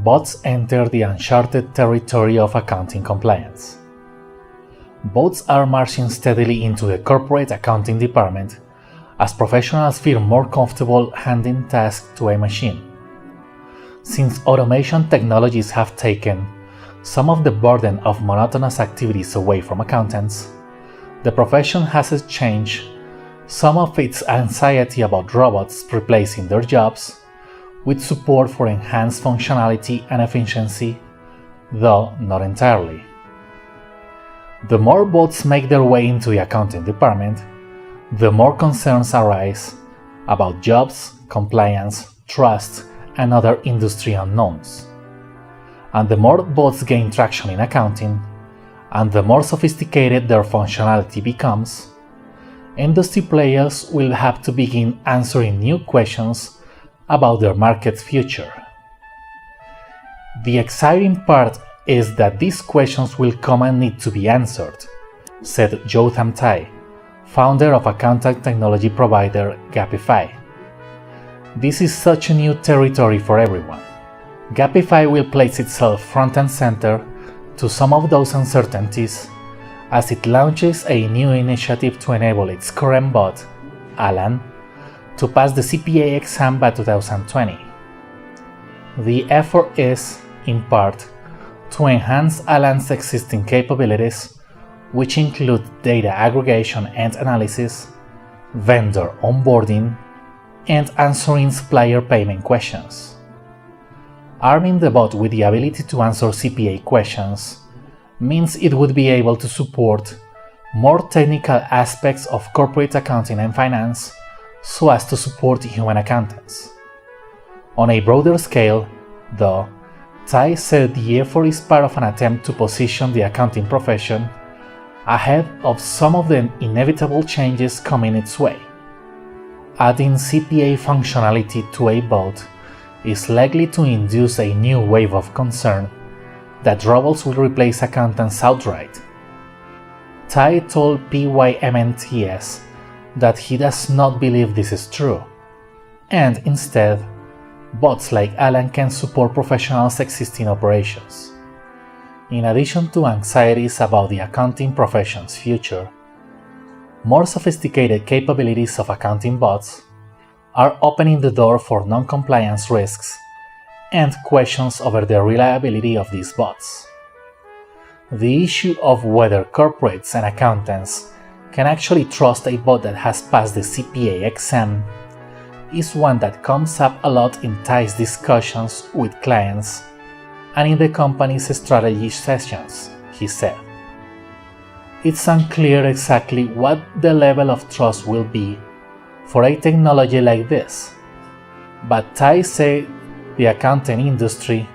Bots enter the uncharted territory of accounting compliance. Bots are marching steadily into the corporate accounting department as professionals feel more comfortable handing tasks to a machine. Since automation technologies have taken some of the burden of monotonous activities away from accountants, the profession has exchanged some of its anxiety about robots replacing their jobs with support for enhanced functionality and efficiency, though not entirely. The more bots make their way into the accounting department, the more concerns arise about jobs, compliance, trust, and other industry unknowns. And the more bots gain traction in accounting, and the more sophisticated their functionality becomes, industry players will have to begin answering new questions about their market's future. The exciting part is that these questions will come and need to be answered, said Jotham Tai, founder of accounting technology provider Gapify. This is such a new territory for everyone. Gapify will place itself front and center to some of those uncertainties as it launches a new initiative to enable its current bot, Alan, to pass the CPA exam by 2020. The effort is, in part, to enhance Alan's existing capabilities, which include data aggregation and analysis, vendor onboarding, and answering supplier payment questions. Arming the bot with the ability to answer CPA questions means it would be able to support more technical aspects of corporate accounting and finance so as to support human accountants. On a broader scale, though, Tai said the effort is part of an attempt to position the accounting profession ahead of some of the inevitable changes coming its way. Adding CPA functionality to a bot is likely to induce a new wave of concern that robots will replace accountants outright. Tai told PYMNTS that he does not believe this is true, and instead, bots like Alan can support professionals' existing operations. In addition to anxieties about the accounting profession's future, more sophisticated capabilities of accounting bots are opening the door for non-compliance risks and questions over the reliability of these bots. The issue of whether corporates and accountants can actually trust a bot that has passed the CPA exam is one that comes up a lot in Tai's discussions with clients and in the company's strategy sessions, he said. It's unclear exactly what the level of trust will be for a technology like this, but Tai said the accounting industry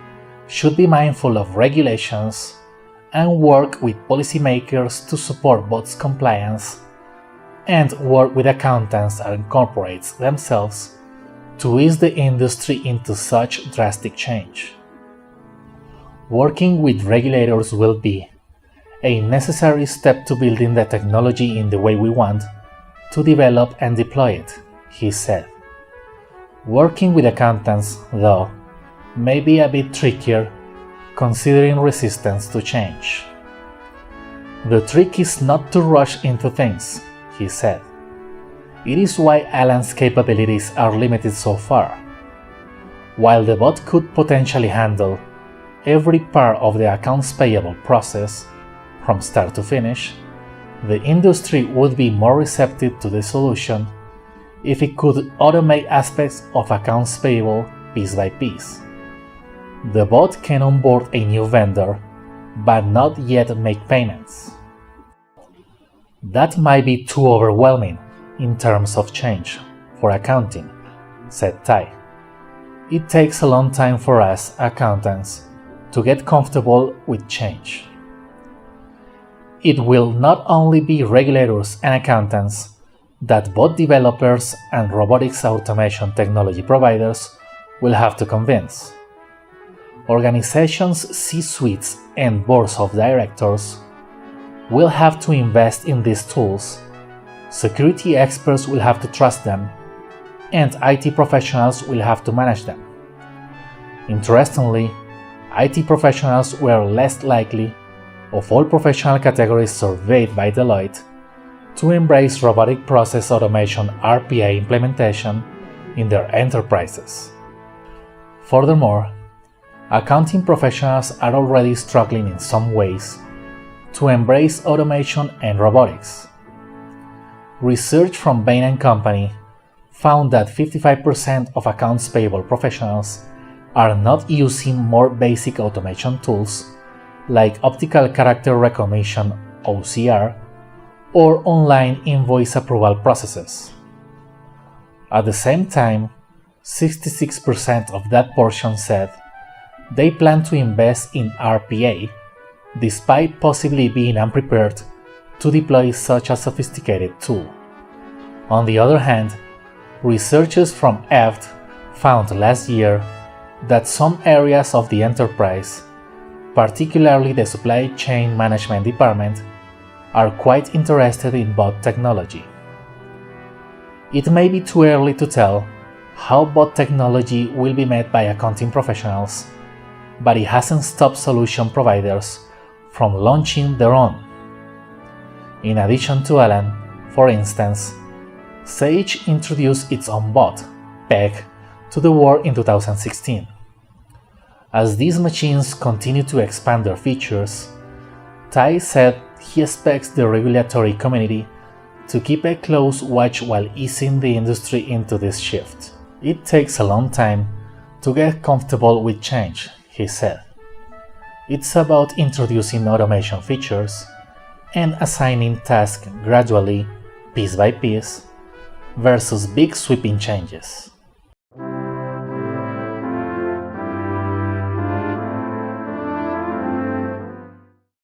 should be mindful of regulations and work with policymakers to support bots compliance and work with accountants and corporates themselves to ease the industry into such drastic change. Working with regulators will be a necessary step to building the technology in the way we want to develop and deploy it, he said. Working with accountants, though, may be a bit trickier considering resistance to change. The trick is not to rush into things, he said. It is why Alan's capabilities are limited so far. While the bot could potentially handle every part of the accounts payable process from start to finish, the industry would be more receptive to the solution if it could automate aspects of accounts payable piece by piece. The bot can onboard a new vendor, but not yet make payments. That might be too overwhelming in terms of change for accounting, said Tai. It takes a long time for us accountants to get comfortable with change. It will not only be regulators and accountants that bot developers and robotics automation technology providers will have to convince. Organizations' C-suites and boards of directors will have to invest in these tools, security experts will have to trust them, and IT professionals will have to manage them. Interestingly, IT professionals were less likely, of all professional categories surveyed by Deloitte, to embrace robotic process automation (RPA) implementation in their enterprises. Furthermore, accounting professionals are already struggling in some ways to embrace automation and robotics. Research from Bain & Company found that 55% of accounts payable professionals are not using more basic automation tools like optical character recognition (OCR) or online invoice approval processes. At the same time, 66% of that portion said they plan to invest in RPA despite possibly being unprepared to deploy such a sophisticated tool. On the other hand, researchers from EFT found last year that some areas of the enterprise, particularly the supply chain management department, are quite interested in bot technology. It may be too early to tell how bot technology will be met by accounting professionals, but it hasn't stopped solution providers from launching their own. In addition to Ellen, for instance, Sage introduced its own bot, PEG, to the world in 2016. As these machines continue to expand their features, Tai said he expects the regulatory community to keep a close watch while easing the industry into this shift. It takes a long time to get comfortable with change, he said. It's about introducing automation features and assigning tasks gradually, piece by piece, versus big sweeping changes.